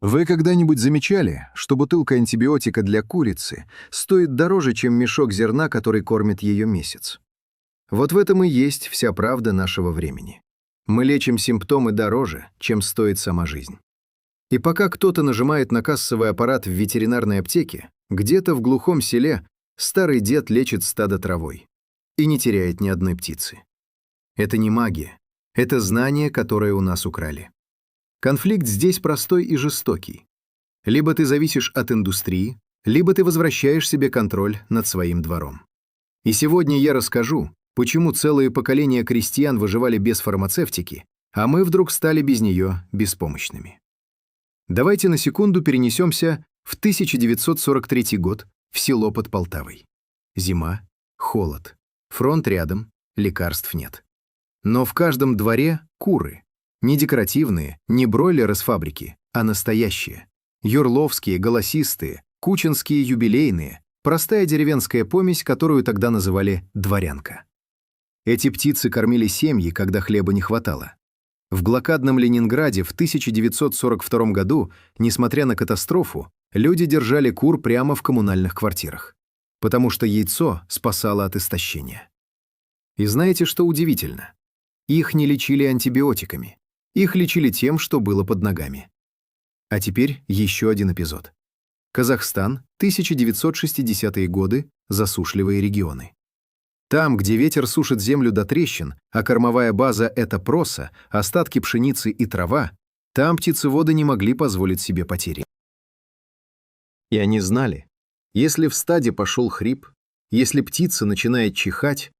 Вы когда-нибудь замечали, что бутылка антибиотика для курицы стоит дороже, чем мешок зерна, который кормит ее месяц? Вот в этом и есть вся правда нашего времени. Мы лечим симптомы дороже, чем стоит сама жизнь. И пока кто-то нажимает на кассовый аппарат в ветеринарной аптеке, где-то в глухом селе старый дед лечит стадо травой и не теряет ни одной птицы. Это не магия, это знание, которое у нас украли. Конфликт здесь простой и жестокий. Либо ты зависишь от индустрии, либо ты возвращаешь себе контроль над своим двором. И сегодня я расскажу, почему целые поколения крестьян выживали без фармацевтики, а мы вдруг стали без нее беспомощными. Давайте на секунду перенесемся в 1943 год в село под Полтавой. Зима, холод, фронт рядом, лекарств нет. Но в каждом дворе куры. Не декоративные, не бройлеры с фабрики, а настоящие. Юрловские, голосистые, кучинские, юбилейные. Простая деревенская помесь, которую тогда называли дворянка. Эти птицы кормили семьи, когда хлеба не хватало. В блокадном Ленинграде в 1942 году, несмотря на катастрофу, люди держали кур прямо в коммунальных квартирах, потому что яйцо спасало от истощения. И знаете, что удивительно? Их не лечили антибиотиками. Их лечили тем, что было под ногами. А теперь еще один эпизод. Казахстан, 1960-е годы, засушливые регионы. Там, где ветер сушит землю до трещин, а кормовая база — это проса, остатки пшеницы и трава, там птицеводы не могли позволить себе потери. И они знали, если в стаде пошел хрип, если птица начинает чихать,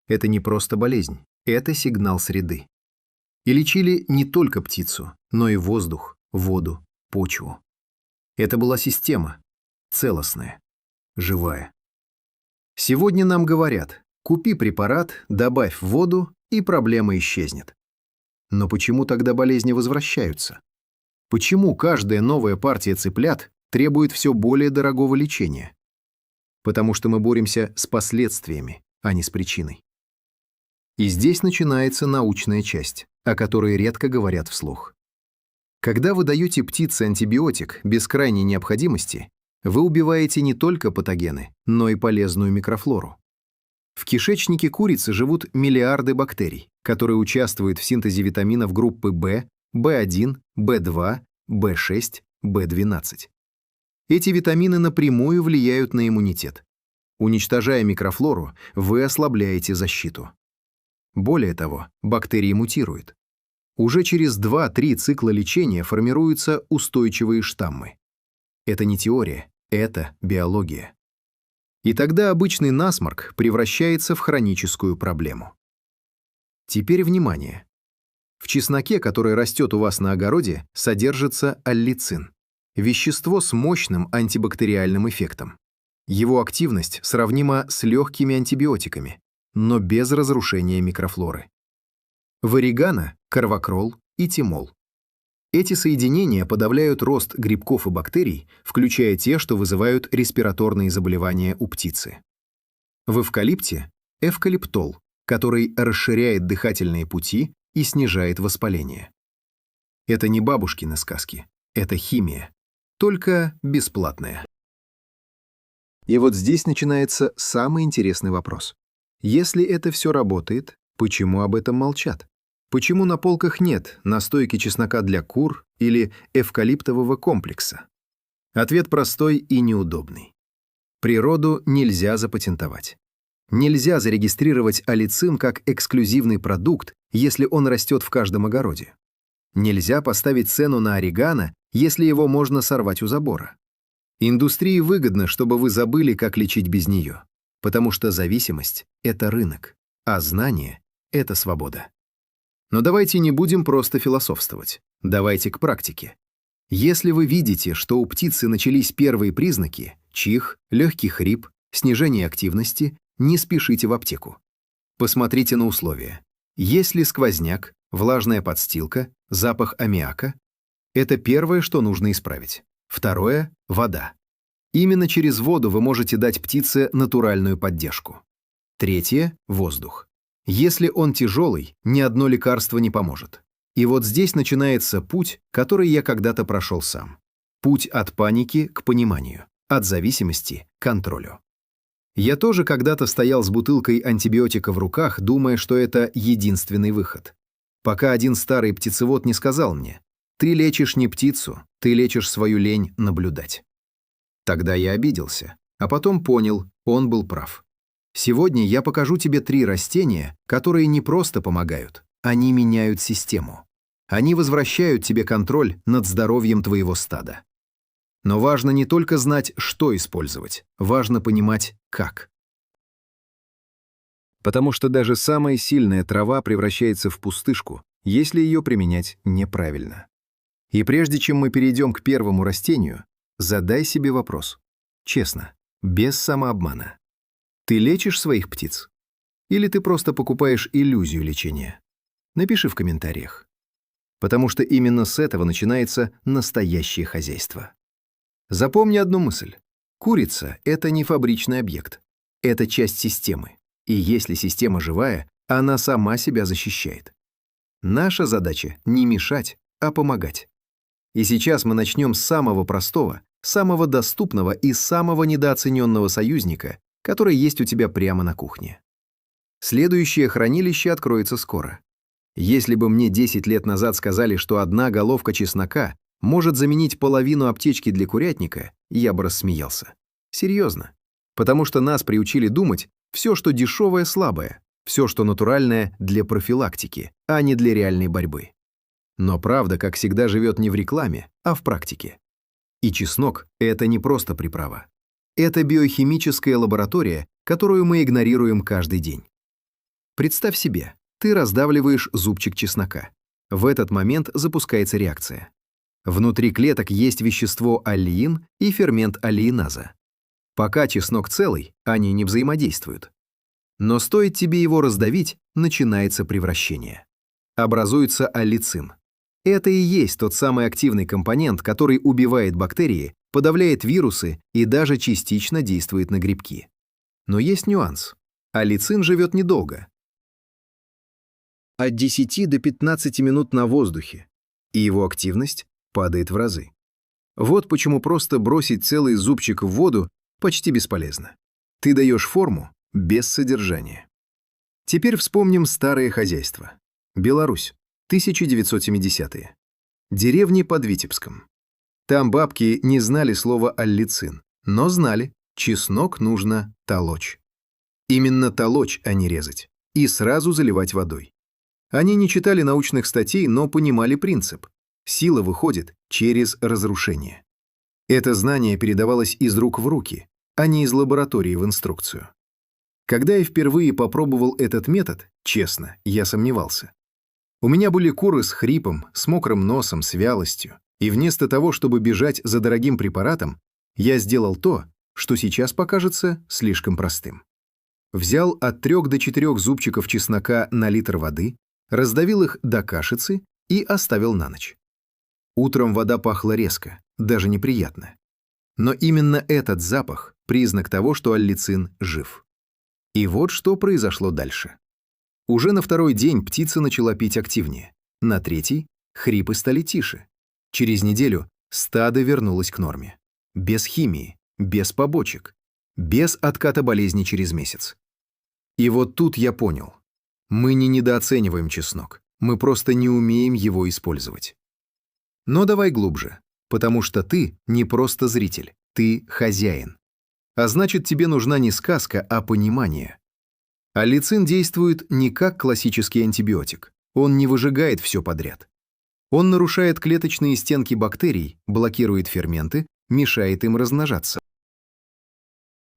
это не просто болезнь, это сигнал среды. И лечили не только птицу, но и воздух, воду, почву. Это была система, целостная, живая. Сегодня нам говорят, купи препарат, добавь в воду, и проблема исчезнет. Но почему тогда болезни возвращаются? Почему каждая новая партия цыплят требует все более дорогого лечения? Потому что мы боремся с последствиями, а не с причиной. И здесь начинается научная часть, о которой редко говорят вслух. Когда вы даете птице антибиотик без крайней необходимости, вы убиваете не только патогены, но и полезную микрофлору. В кишечнике курицы живут миллиарды бактерий, которые участвуют в синтезе витаминов группы В, В1, В2, В6, В12. Эти витамины напрямую влияют на иммунитет. Уничтожая микрофлору, вы ослабляете защиту. Более того, бактерии мутируют. Уже через 2-3 цикла лечения формируются устойчивые штаммы. Это не теория, это биология. И тогда обычный насморк превращается в хроническую проблему. Теперь внимание. В чесноке, который растет у вас на огороде, содержится аллицин – вещество с мощным антибактериальным эффектом. Его активность сравнима с легкими антибиотиками, но без разрушения микрофлоры. В орегано – карвакрол и тимол. Эти соединения подавляют рост грибков и бактерий, включая те, что вызывают респираторные заболевания у птицы. В эвкалипте – эвкалиптол, который расширяет дыхательные пути и снижает воспаление. Это не бабушкины сказки, это химия, только бесплатная. И вот здесь начинается самый интересный вопрос. Если это все работает, почему об этом молчат? Почему на полках нет настойки чеснока для кур или эвкалиптового комплекса? Ответ простой и неудобный. Природу нельзя запатентовать. Нельзя зарегистрировать аллицин как эксклюзивный продукт, если он растет в каждом огороде. Нельзя поставить цену на орегано, если его можно сорвать у забора. Индустрии выгодно, чтобы вы забыли, как лечить без нее. Потому что зависимость — это рынок, а знание — это свобода. Но давайте не будем просто философствовать. Давайте к практике. Если вы видите, что у птицы начались первые признаки — чих, легкий хрип, снижение активности, не спешите в аптеку. Посмотрите на условия. Есть ли сквозняк, влажная подстилка, запах аммиака? Это первое, что нужно исправить. Второе — вода. Именно через воду вы можете дать птице натуральную поддержку. Третье – воздух. Если он тяжелый, ни одно лекарство не поможет. И вот здесь начинается путь, который я когда-то прошел сам. Путь от паники к пониманию, от зависимости к контролю. Я тоже когда-то стоял с бутылкой антибиотика в руках, думая, что это единственный выход. Пока один старый птицевод не сказал мне: «Ты лечишь не птицу, ты лечишь свою лень наблюдать». Тогда я обиделся, а потом понял, он был прав. Сегодня я покажу тебе 3 растения, которые не просто помогают, они меняют систему. Они возвращают тебе контроль над здоровьем твоего стада. Но важно не только знать, что использовать, важно понимать, как. Потому что даже самая сильная трава превращается в пустышку, если ее применять неправильно. И прежде чем мы перейдем к первому растению, задай себе вопрос. Честно, без самообмана. Ты лечишь своих птиц? Или ты просто покупаешь иллюзию лечения? Напиши в комментариях. Потому что именно с этого начинается настоящее хозяйство. Запомни одну мысль. Курица – это не фабричный объект. Это часть системы. И если система живая, она сама себя защищает. Наша задача – не мешать, а помогать. И сейчас мы начнем с самого простого, самого доступного и самого недооцененного союзника, который есть у тебя прямо на кухне. Следующее хранилище откроется скоро. Если бы мне 10 лет назад сказали, что одна головка чеснока может заменить половину аптечки для курятника, я бы рассмеялся. Серьезно. Потому что нас приучили думать, все, что дешевое, слабое, все, что натуральное, для профилактики, а не для реальной борьбы. Но правда, как всегда, живет не в рекламе, а в практике. И чеснок – это не просто приправа. Это биохимическая лаборатория, которую мы игнорируем каждый день. Представь себе, ты раздавливаешь зубчик чеснока. В этот момент запускается реакция. Внутри клеток есть вещество аллеин и фермент аллеиназа. Пока чеснок целый, они не взаимодействуют. Но стоит тебе его раздавить, начинается превращение. Образуется аллицин. Это и есть тот самый активный компонент, который убивает бактерии, подавляет вирусы и даже частично действует на грибки. Но есть нюанс. Аллицин живет недолго. От 10 до 15 минут на воздухе, и его активность падает в разы. Вот почему просто бросить целый зубчик в воду почти бесполезно. Ты даешь форму без содержания. Теперь вспомним старое хозяйство. Беларусь, 1970-е. Деревни под Витебском. Там бабки не знали слова аллицин, но знали, чеснок нужно толочь. Именно толочь, а не резать. И сразу заливать водой. Они не читали научных статей, но понимали принцип. Сила выходит через разрушение. Это знание передавалось из рук в руки, а не из лаборатории в инструкцию. Когда я впервые попробовал этот метод, честно, я сомневался. У меня были куры с хрипом, с мокрым носом, с вялостью, и вместо того, чтобы бежать за дорогим препаратом, я сделал то, что сейчас покажется слишком простым. Взял от 3 до 4 зубчиков чеснока на литр воды, раздавил их до кашицы и оставил на ночь. Утром вода пахла резко, даже неприятно. Но именно этот запах – признак того, что аллицин жив. И вот что произошло дальше. Уже на 2-й день птица начала пить активнее, на 3-й хрипы стали тише. Через неделю стадо вернулось к норме. Без химии, без побочек, без отката болезни через месяц. И вот тут я понял. Мы не недооцениваем чеснок, мы просто не умеем его использовать. Но давай глубже, потому что ты не просто зритель, ты хозяин. А значит, тебе нужна не сказка, а понимание. Аллицин действует не как классический антибиотик. Он не выжигает все подряд. Он нарушает клеточные стенки бактерий, блокирует ферменты, мешает им размножаться.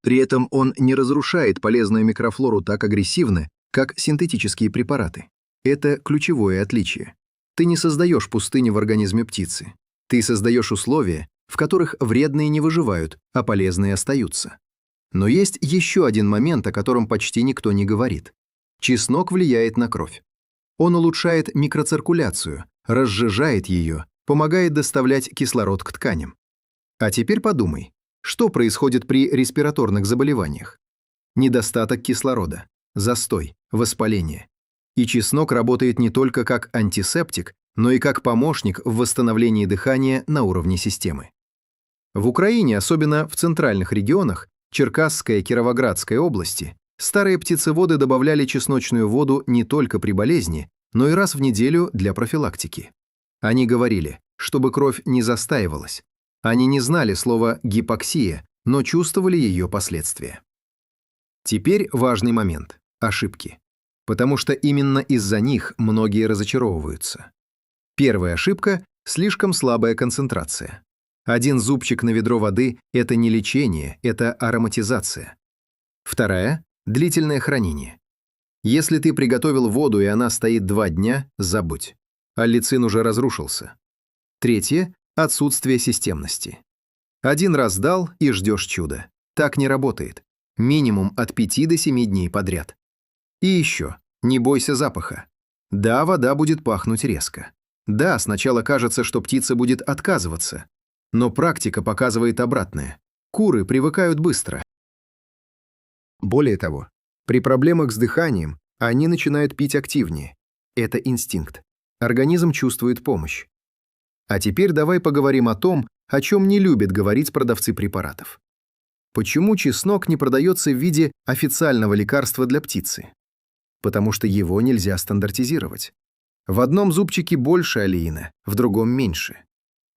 При этом он не разрушает полезную микрофлору так агрессивно, как синтетические препараты. Это ключевое отличие. Ты не создаешь пустыню в организме птицы. Ты создаешь условия, в которых вредные не выживают, а полезные остаются. Но есть еще один момент, о котором почти никто не говорит. Чеснок влияет на кровь. Он улучшает микроциркуляцию, разжижает ее, помогает доставлять кислород к тканям. А теперь подумай, что происходит при респираторных заболеваниях? Недостаток кислорода, застой, воспаление. И чеснок работает не только как антисептик, но и как помощник в восстановлении дыхания на уровне системы. В Украине, особенно в центральных регионах, Черкасской, Кировоградской области, старые птицеводы добавляли чесночную воду не только при болезни, но и раз в неделю для профилактики. Они говорили, чтобы кровь не застаивалась. Они не знали слова «гипоксия», но чувствовали ее последствия. Теперь важный момент – ошибки. Потому что именно из-за них многие разочаровываются. Первая ошибка – слишком слабая концентрация. Один зубчик на ведро воды – это не лечение, это ароматизация. Вторая – длительное хранение. Если ты приготовил воду и она стоит 2 дня, забудь. Аллицин уже разрушился. Третье – отсутствие системности. Один раз дал и ждешь чуда. Так не работает. Минимум от 5 до 7 дней подряд. И еще, не бойся запаха. Да, вода будет пахнуть резко. Да, сначала кажется, что птица будет отказываться. Но практика показывает обратное. Куры привыкают быстро. Более того, при проблемах с дыханием они начинают пить активнее. Это инстинкт. Организм чувствует помощь. А теперь давай поговорим о том, о чем не любят говорить продавцы препаратов. Почему чеснок не продается в виде официального лекарства для птицы? Потому что его нельзя стандартизировать. В одном зубчике больше алиина, в другом меньше.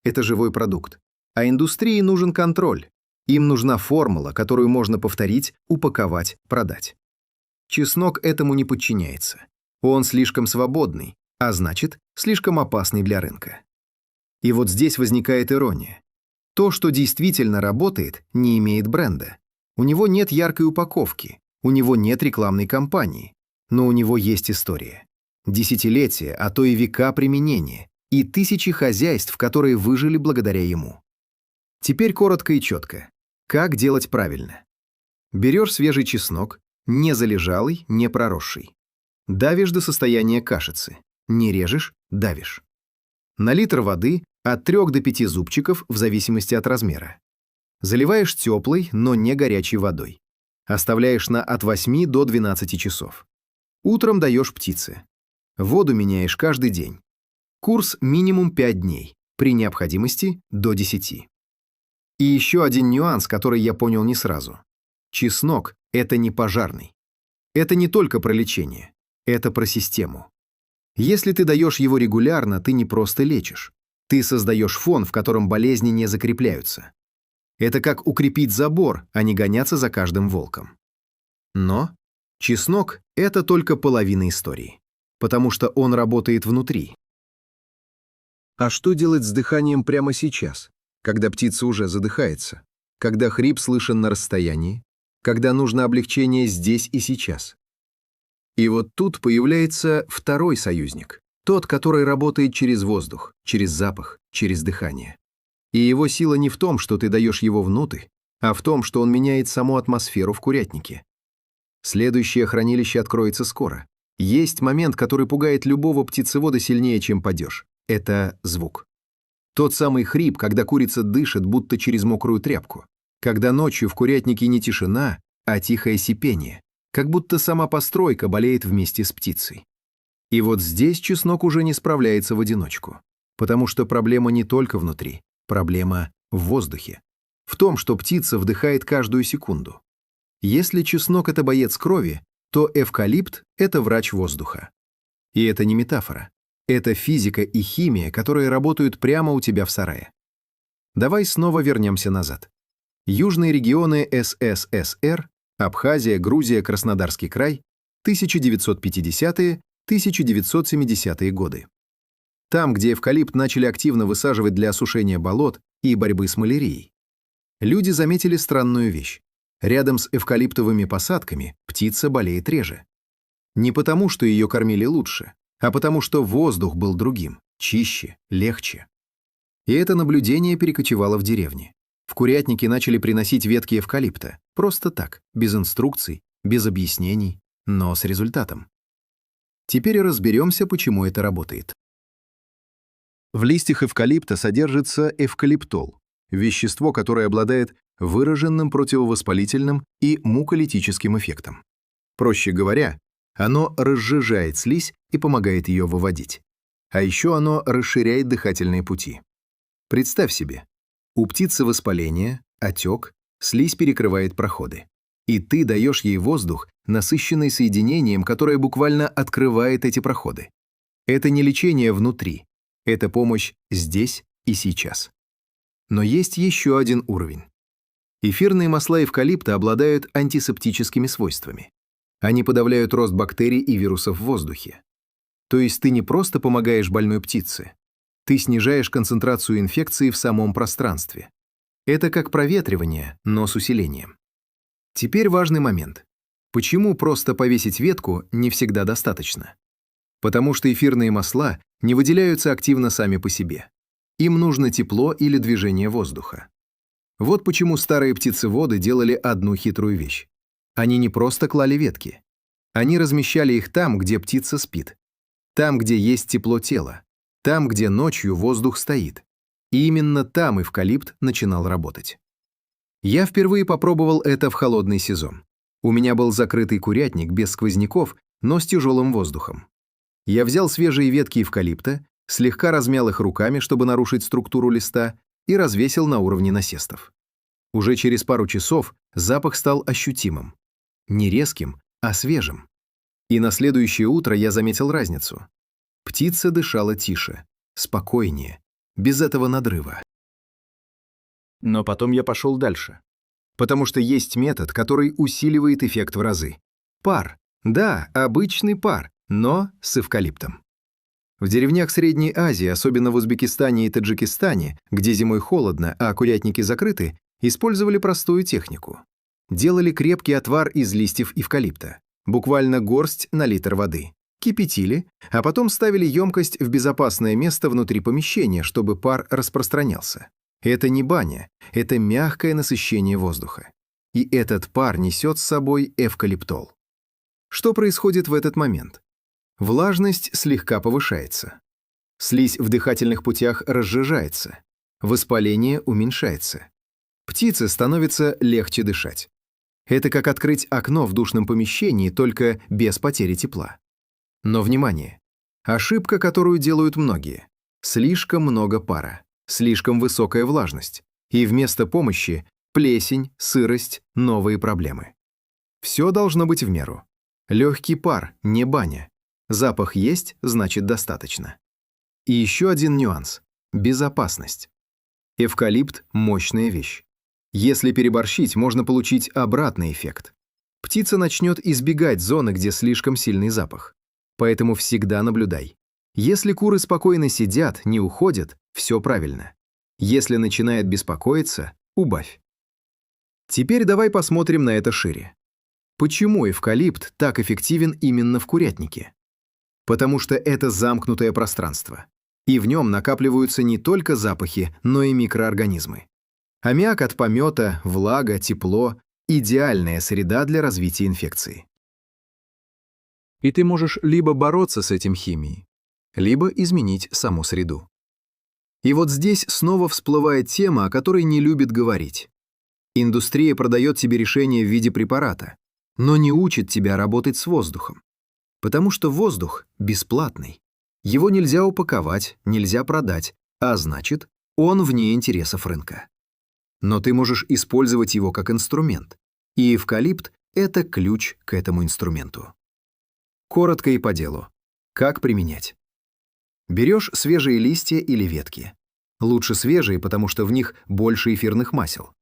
Это живой продукт. А индустрии нужен контроль. Им нужна формула, которую можно повторить, упаковать, продать. Чеснок этому не подчиняется. Он слишком свободный, а значит, слишком опасный для рынка. И вот здесь возникает ирония. То, что действительно работает, не имеет бренда. У него нет яркой упаковки, у него нет рекламной кампании, но у него есть история. Десятилетия, а то и века применения, и тысячи хозяйств, которые выжили благодаря ему. Теперь коротко и четко. Как делать правильно? Берешь свежий чеснок, не залежалый, не проросший. Давишь до состояния кашицы. Не режешь, давишь. На литр воды от 3 до 5 зубчиков в зависимости от размера. Заливаешь теплой, но не горячей водой. Оставляешь на от 8 до 12 часов. Утром даешь птице. Воду меняешь каждый день. Курс минимум 5 дней, при необходимости до 10. И еще один нюанс, который я понял не сразу. Чеснок – это не пожарный. Это не только про лечение, это про систему. Если ты даешь его регулярно, ты не просто лечишь. Ты создаешь фон, в котором болезни не закрепляются. Это как укрепить забор, а не гоняться за каждым волком. Но чеснок – это только половина истории, потому что он работает внутри. А что делать с дыханием прямо сейчас, когда птица уже задыхается, когда хрип слышен на расстоянии, когда нужно облегчение здесь и сейчас? И вот тут появляется второй союзник, тот, который работает через воздух, через запах, через дыхание. И его сила не в том, что ты даешь его внутрь, а в том, что он меняет саму атмосферу в курятнике. Следующее хранилище откроется скоро. Есть момент, который пугает любого птицевода сильнее, чем падеж. Это звук. Тот самый хрип, когда курица дышит, будто через мокрую тряпку. Когда ночью в курятнике не тишина, а тихое сипение. Как будто сама постройка болеет вместе с птицей. И вот здесь чеснок уже не справляется в одиночку. Потому что проблема не только внутри. Проблема в воздухе. В том, что птица вдыхает каждую секунду. Если чеснок – это боец крови, то эвкалипт – это врач воздуха. И это не метафора. Это физика и химия, которые работают прямо у тебя в сарае. Давай снова вернемся назад. Южные регионы СССР, Абхазия, Грузия, Краснодарский край, 1950-1970-е годы. Там, где эвкалипт начали активно высаживать для осушения болот и борьбы с малярией. Люди заметили странную вещь. Рядом с эвкалиптовыми посадками птица болеет реже. Не потому, что ее кормили лучше, а потому что воздух был другим, чище, легче. И это наблюдение перекочевало в деревни. В курятники начали приносить ветки эвкалипта. Просто так, без инструкций, без объяснений, но с результатом. Теперь разберемся, почему это работает. В листьях эвкалипта содержится эвкалиптол, вещество, которое обладает выраженным противовоспалительным и муколитическим эффектом. Проще говоря, оно разжижает слизь и помогает ее выводить. А еще оно расширяет дыхательные пути. Представь себе, У птицы воспаление, отек, слизь перекрывает проходы. И ты даешь ей воздух, насыщенный соединением, которое буквально открывает эти проходы. Это не лечение внутри, это помощь здесь и сейчас. Но есть еще один уровень. Эфирные масла эвкалипта обладают антисептическими свойствами. Они подавляют рост бактерий и вирусов в воздухе. То есть ты не просто помогаешь больной птице, ты снижаешь концентрацию инфекции в самом пространстве. Это как проветривание, но с усилением. Теперь важный момент. Почему просто повесить ветку не всегда достаточно? Потому что эфирные масла не выделяются активно сами по себе. Им нужно тепло или движение воздуха. Вот почему старые птицеводы делали одну хитрую вещь. Они не просто клали ветки. Они размещали их там, где птица спит. Там, где есть тепло тела. Там, где ночью воздух стоит. И именно там эвкалипт начинал работать. Я впервые попробовал это в холодный сезон. У меня был закрытый курятник без сквозняков, но с тяжелым воздухом. Я взял свежие ветки эвкалипта, слегка размял их руками, чтобы нарушить структуру листа, и развесил на уровне насестов. Уже через пару часов запах стал ощутимым. Не резким, а свежим. И на следующее утро я заметил разницу. Птица дышала тише, спокойнее, без этого надрыва. Но потом я пошел дальше. Потому что есть метод, который усиливает эффект в разы. Пар. Да, обычный пар, но с эвкалиптом. В деревнях Средней Азии, особенно в Узбекистане и Таджикистане, где зимой холодно, а курятники закрыты, использовали простую технику. Делали крепкий отвар из листьев эвкалипта, буквально горсть на литр воды. Кипятили, а потом ставили емкость в безопасное место внутри помещения, чтобы пар распространялся. Это не баня, это мягкое насыщение воздуха. И этот пар несет с собой эвкалиптол. Что происходит в этот момент? Влажность слегка повышается. Слизь в дыхательных путях разжижается. Воспаление уменьшается. Птице становится легче дышать. Это как открыть окно в душном помещении, только без потери тепла. Но внимание! Ошибка, которую делают многие. Слишком много пара, слишком высокая влажность. И вместо помощи плесень, сырость, новые проблемы. Все должно быть в меру. Легкий пар, не баня. Запах есть, значит достаточно. И еще один нюанс – безопасность. Эвкалипт – мощная вещь. Если переборщить, можно получить обратный эффект. Птица начнет избегать зоны, где слишком сильный запах. Поэтому всегда наблюдай. Если куры спокойно сидят, не уходят, все правильно. Если начинает беспокоиться, убавь. Теперь давай посмотрим на это шире. Почему эвкалипт так эффективен именно в курятнике? Потому что это замкнутое пространство. И в нем накапливаются не только запахи, но и микроорганизмы. Аммиак от помета, влага, тепло – идеальная среда для развития инфекции. И ты можешь либо бороться с этим химией, либо изменить саму среду. И вот здесь снова всплывает тема, о которой не любит говорить. Индустрия продает тебе решение в виде препарата, но не учит тебя работать с воздухом. Потому что воздух бесплатный. Его нельзя упаковать, нельзя продать, а значит, он вне интересов рынка. Но ты можешь использовать его как инструмент. И эвкалипт – это ключ к этому инструменту. Коротко и по делу. Как применять? Берешь свежие листья или ветки. Лучше свежие, потому что в них больше эфирных масел.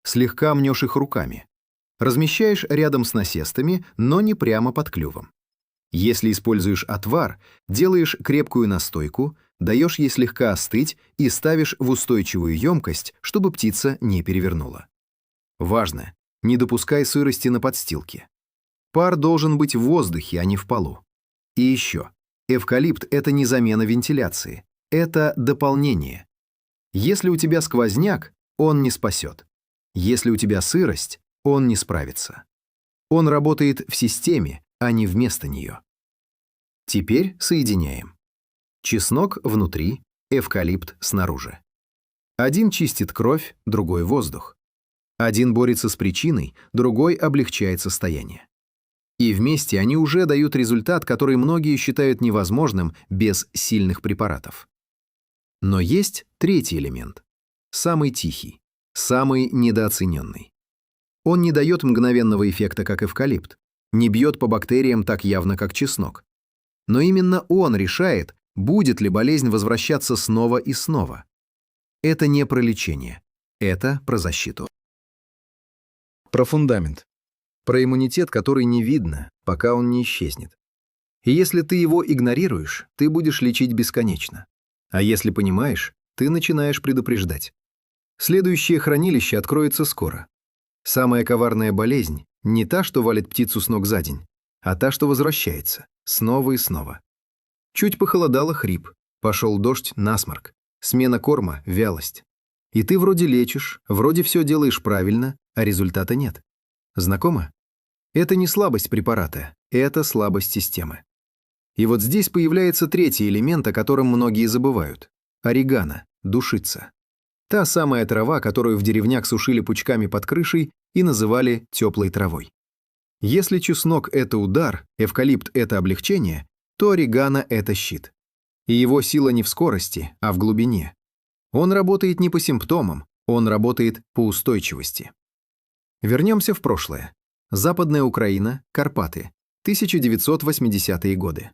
Слегка мнешь их руками. Размещаешь рядом с насестами, но не прямо под клювом. Если используешь отвар, делаешь крепкую настойку, даешь ей слегка остыть и ставишь в устойчивую емкость, чтобы птица не перевернула. Важно, не допускай сырости на подстилке. Пар должен быть в воздухе, а не в полу. И еще, эвкалипт – это не замена вентиляции, это дополнение. Если у тебя сквозняк, он не спасет. Если у тебя сырость, он не справится. Он работает в системе, а не вместо нее. Теперь соединяем. Чеснок внутри, эвкалипт снаружи. Один чистит кровь, другой воздух. Один борется с причиной, другой облегчает состояние. И вместе они уже дают результат, который многие считают невозможным без сильных препаратов. Но есть третий элемент. самый тихий, самый недооцененный. Он не дает мгновенного эффекта, как эвкалипт, не бьет по бактериям так явно, как чеснок. Но именно он решает, будет ли болезнь возвращаться снова и снова. Это не про лечение, это про защиту. Про фундамент. Про иммунитет, который не видно, пока он не исчезнет. И если ты его игнорируешь, ты будешь лечить бесконечно. А если понимаешь, ты начинаешь предупреждать. Следующее хранилище откроется скоро. Самая коварная болезнь не та, что валит птицу с ног за день, а та, что возвращается, снова и снова. Чуть похолодало — хрип, пошел дождь — насморк, смена корма — вялость. И ты вроде лечишь, вроде все делаешь правильно, а результата нет. Знакомо? Это не слабость препарата, это слабость системы. И вот здесь появляется третий элемент, о котором многие забывают. Орегано, душица. Та самая трава, которую в деревнях сушили пучками под крышей и называли теплой травой. Если чеснок — это удар, эвкалипт — это облегчение, то орегано — это щит. И его сила не в скорости, а в глубине. Он работает не по симптомам, он работает по устойчивости. Вернемся в прошлое. Западная Украина, Карпаты, 1980-е годы.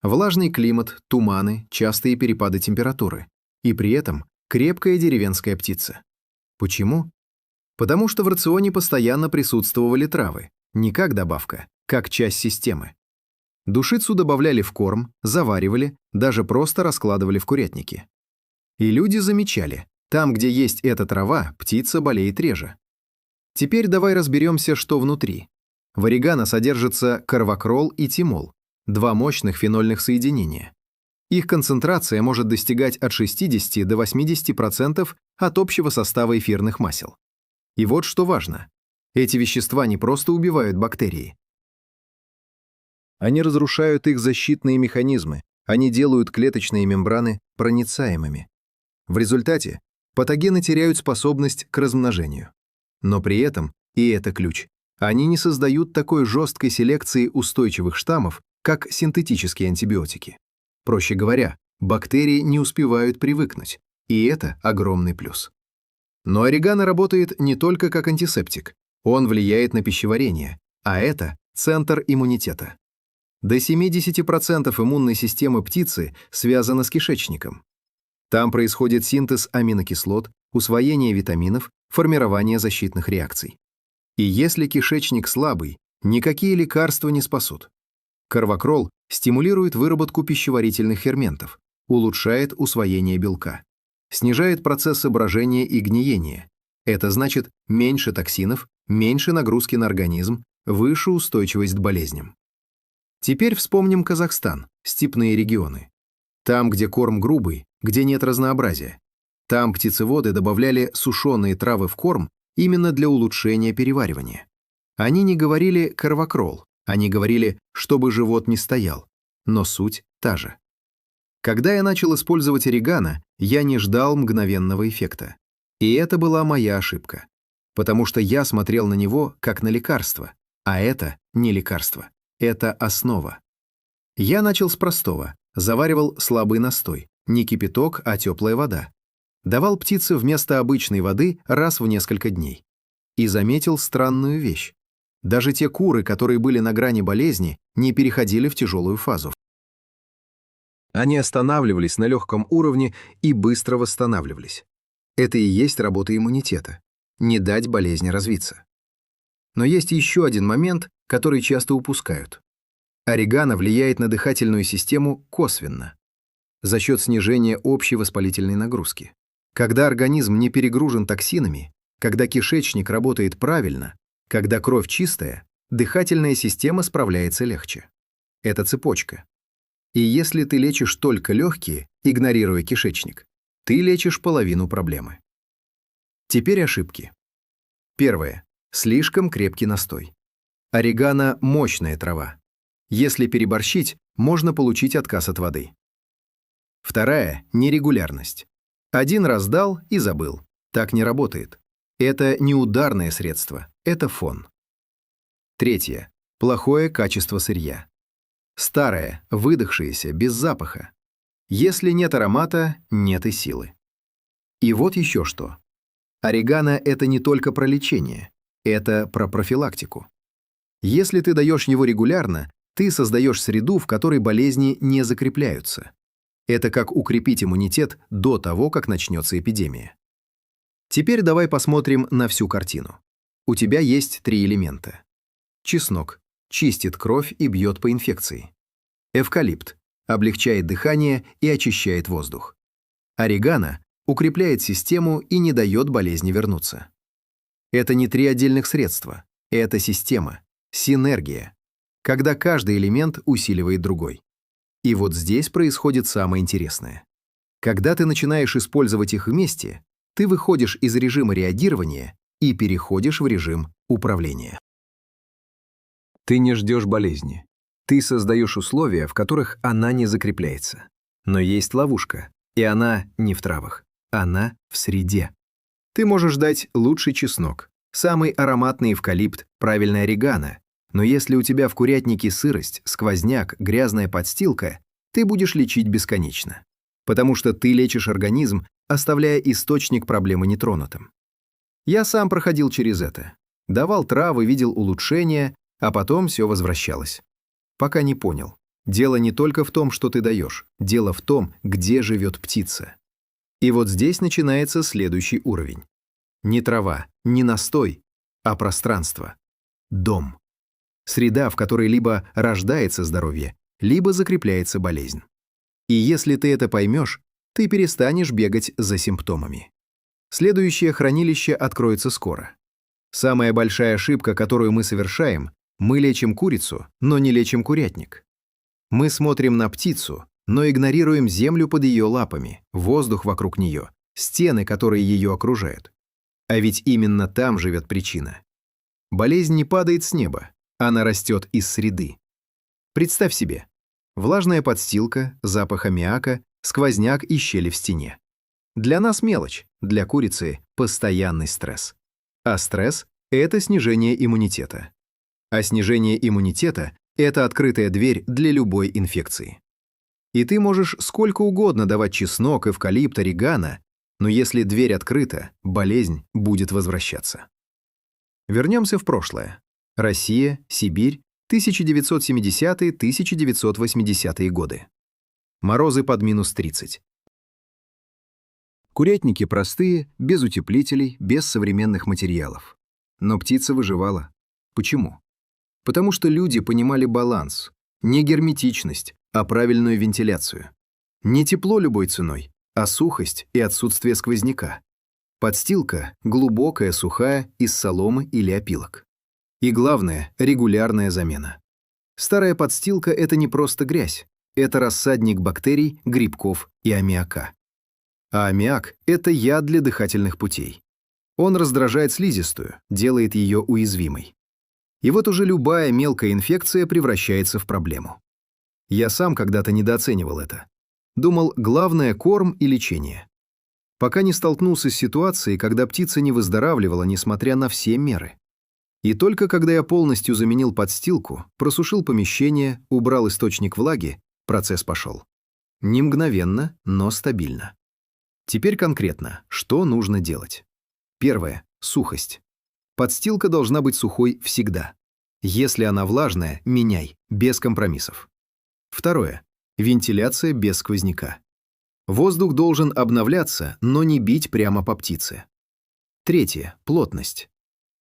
Влажный климат, туманы, частые перепады температуры. И при этом крепкая деревенская птица. Почему? Потому что в рационе постоянно присутствовали травы, не как добавка, как часть системы. Душицу добавляли в корм, заваривали, даже просто раскладывали в курятнике. И люди замечали, там, где есть эта трава, птица болеет реже. Теперь давай разберемся, что внутри. В орегано содержатся карвакрол и тимол, два мощных фенольных соединения. Их концентрация может достигать от 60 до 80% от общего состава эфирных масел. И вот что важно. Эти вещества не просто убивают бактерии. Они разрушают их защитные механизмы, они делают клеточные мембраны проницаемыми. В результате патогены теряют способность к размножению. Но при этом, и это ключ, они не создают такой жесткой селекции устойчивых штаммов, как синтетические антибиотики. Проще говоря, бактерии не успевают привыкнуть, и это огромный плюс. Но орегано работает не только как антисептик, он влияет на пищеварение, а это центр иммунитета. До 70% иммунной системы птицы связано с кишечником. Там происходит синтез аминокислот, усвоение витаминов, формирование защитных реакций. И если кишечник слабый, никакие лекарства не спасут. Карвакрол стимулирует выработку пищеварительных ферментов, улучшает усвоение белка, снижает процессы брожения и гниения. Это значит меньше токсинов, меньше нагрузки на организм, выше устойчивость к болезням. Теперь вспомним Казахстан, степные регионы. Там, где корм грубый, где нет разнообразия. Там птицеводы добавляли сушеные травы в корм именно для улучшения переваривания. Они не говорили «карвакрол», они говорили, чтобы живот не стоял. Но суть та же. Когда я начал использовать орегано, я не ждал мгновенного эффекта. И это была моя ошибка. Потому что я смотрел на него как на лекарство. А это не лекарство. Это основа. Я начал с простого. Заваривал слабый настой. Не кипяток, а теплая вода. Давал птице вместо обычной воды раз в несколько дней. И заметил странную вещь. Даже те куры, которые были на грани болезни, не переходили в тяжелую фазу. Они останавливались на легком уровне и быстро восстанавливались. Это и есть работа иммунитета. Не дать болезни развиться. Но есть еще один момент, который часто упускают. Орегано влияет на дыхательную систему косвенно, за счет снижения общей воспалительной нагрузки. Когда организм не перегружен токсинами, когда кишечник работает правильно, когда кровь чистая, дыхательная система справляется легче. Это цепочка. И если ты лечишь только легкие, игнорируя кишечник, ты лечишь половину проблемы. Теперь ошибки. Первое. Слишком крепкий настой. Орегано – мощная трава. Если переборщить, можно получить отказ от воды. Вторая – нерегулярность. Один раз дал и забыл. Так не работает. Это не ударное средство, это фон. Третье. Плохое качество сырья. Старое, выдохшееся, без запаха. Если нет аромата, нет и силы. И вот еще что. Орегано – это не только про лечение, это про профилактику. Если ты даешь его регулярно, ты создаешь среду, в которой болезни не закрепляются. Это как укрепить иммунитет до того, как начнется эпидемия. Теперь давай посмотрим на всю картину. У тебя есть 3 элемента. Чеснок чистит кровь и бьет по инфекции. Эвкалипт облегчает дыхание и очищает воздух. Орегано укрепляет систему и не дает болезни вернуться. Это не 3 отдельных средства, это система, синергия, когда каждый элемент усиливает другой. И вот здесь происходит самое интересное. Когда ты начинаешь использовать их вместе, ты выходишь из режима реагирования и переходишь в режим управления. Ты не ждешь болезни. Ты создаешь условия, в которых она не закрепляется. Но есть ловушка, и она не в травах, она в среде. Ты можешь дать лучший чеснок, самый ароматный эвкалипт, правильное орегано, но если у тебя в курятнике сырость, сквозняк, грязная подстилка, ты будешь лечить бесконечно. Потому что ты лечишь организм, оставляя источник проблемы нетронутым. Я сам проходил через это. Давал травы, видел улучшения, а потом все возвращалось. Пока не понял. Дело не только в том, что ты даешь. Дело в том, где живет птица. И вот здесь начинается следующий уровень. Не трава, не настой, а пространство. Дом. Среда, в которой либо рождается здоровье, либо закрепляется болезнь. И если ты это поймешь, ты перестанешь бегать за симптомами. Следующее хранилище откроется скоро. Самая большая ошибка, которую мы совершаем, мы лечим курицу, но не лечим курятник. Мы смотрим на птицу, но игнорируем землю под ее лапами, воздух вокруг нее, стены, которые ее окружают. А ведь именно там живет причина. Болезнь не падает с неба, она растет из среды. Представь себе. Влажная подстилка, запах аммиака, сквозняк и щели в стене. Для нас мелочь, для курицы – постоянный стресс. А стресс – это снижение иммунитета. А снижение иммунитета – это открытая дверь для любой инфекции. И ты можешь сколько угодно давать чеснок, эвкалипт, орегано, но если дверь открыта, болезнь будет возвращаться. Вернемся в прошлое. Россия, Сибирь, 1970-1980-е годы. Морозы под -30. Курятники простые, без утеплителей, без современных материалов. Но птица выживала. Почему? Потому что люди понимали баланс, не герметичность, а правильную вентиляцию. Не тепло любой ценой, а сухость и отсутствие сквозняка. Подстилка глубокая, сухая, из соломы или опилок. И главное – регулярная замена. Старая подстилка – это не просто грязь, это рассадник бактерий, грибков и аммиака. А аммиак – это яд для дыхательных путей. Он раздражает слизистую, делает ее уязвимой. И вот уже любая мелкая инфекция превращается в проблему. Я сам когда-то недооценивал это. Думал, главное – корм и лечение. Пока не столкнулся с ситуацией, когда птица не выздоравливала, несмотря на все меры. И только когда я полностью заменил подстилку, просушил помещение, убрал источник влаги, процесс пошел. Не мгновенно, но стабильно. Теперь конкретно, что нужно делать? Первое – сухость. Подстилка должна быть сухой всегда. Если она влажная, меняй, без компромиссов. Второе – вентиляция без сквозняка. Воздух должен обновляться, но не бить прямо по птице. Третье – плотность.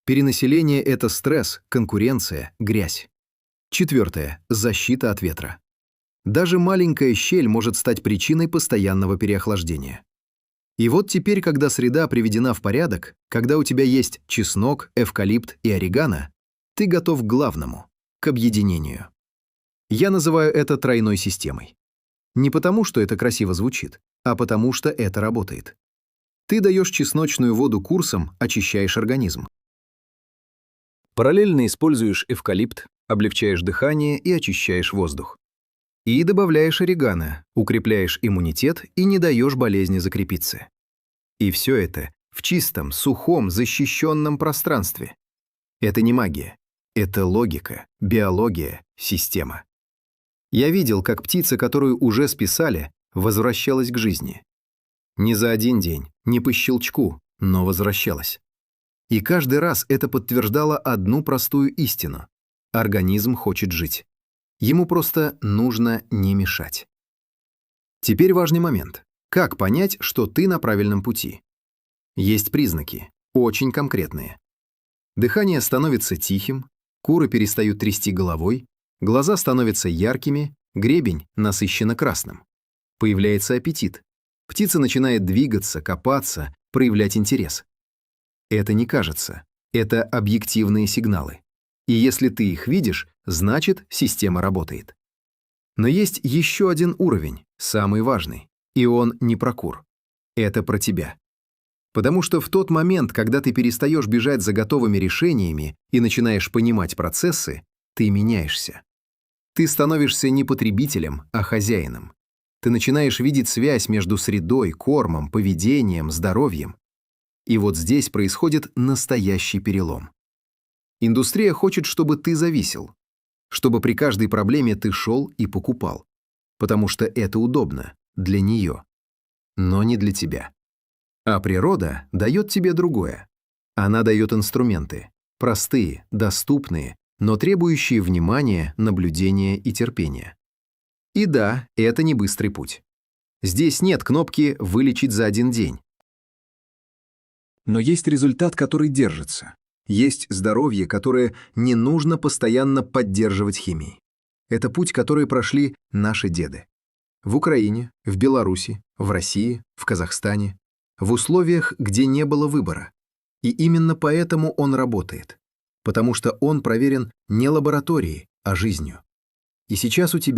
Перенаселение – это стресс, конкуренция, грязь. Четвертое – защита от ветра. Даже маленькая щель может стать причиной постоянного переохлаждения. И вот теперь, когда среда приведена в порядок, когда у тебя есть чеснок, эвкалипт и орегано, ты готов к главному – к объединению. Я называю это тройной системой. Не потому, что это красиво звучит, а потому, что это работает. Ты даешь чесночную воду курсом, очищаешь организм. Параллельно используешь эвкалипт, облегчаешь дыхание и очищаешь воздух. И добавляешь орегано, укрепляешь иммунитет и не даешь болезни закрепиться. И все это в чистом, сухом, защищенном пространстве. Это не магия. Это логика, биология, система. Я видел, как птица, которую уже списали, возвращалась к жизни. Не за один день, не по щелчку, но возвращалась. И каждый раз это подтверждало одну простую истину. Организм хочет жить. Ему просто нужно не мешать. Теперь важный момент. Как понять, что ты на правильном пути? Есть признаки, очень конкретные. Дыхание становится тихим, куры перестают трясти головой, глаза становятся яркими, гребень насыщенно красным. Появляется аппетит. Птица начинает двигаться, копаться, проявлять интерес. Это не кажется, это объективные сигналы. И если ты их видишь, значит, система работает. Но есть еще один уровень, самый важный, и он не про кур. Это про тебя. Потому что в тот момент, когда ты перестаешь бежать за готовыми решениями и начинаешь понимать процессы, ты меняешься. Ты становишься не потребителем, а хозяином. Ты начинаешь видеть связь между средой, кормом, поведением, здоровьем. И вот здесь происходит настоящий перелом. Индустрия хочет, чтобы ты зависел, чтобы при каждой проблеме ты шел и покупал, потому что это удобно для нее, но не для тебя. А природа дает тебе другое. Она дает инструменты, простые, доступные, но требующие внимания, наблюдения и терпения. И да, это не быстрый путь. Здесь нет кнопки «вылечить за один день». Но есть результат, который держится. Есть здоровье, которое не нужно постоянно поддерживать химией. Это путь, который прошли наши деды. В Украине, в Беларуси, в России, в Казахстане. В условиях, где не было выбора. И именно поэтому он работает. Потому что он проверен не лабораторией, а жизнью. И сейчас у тебя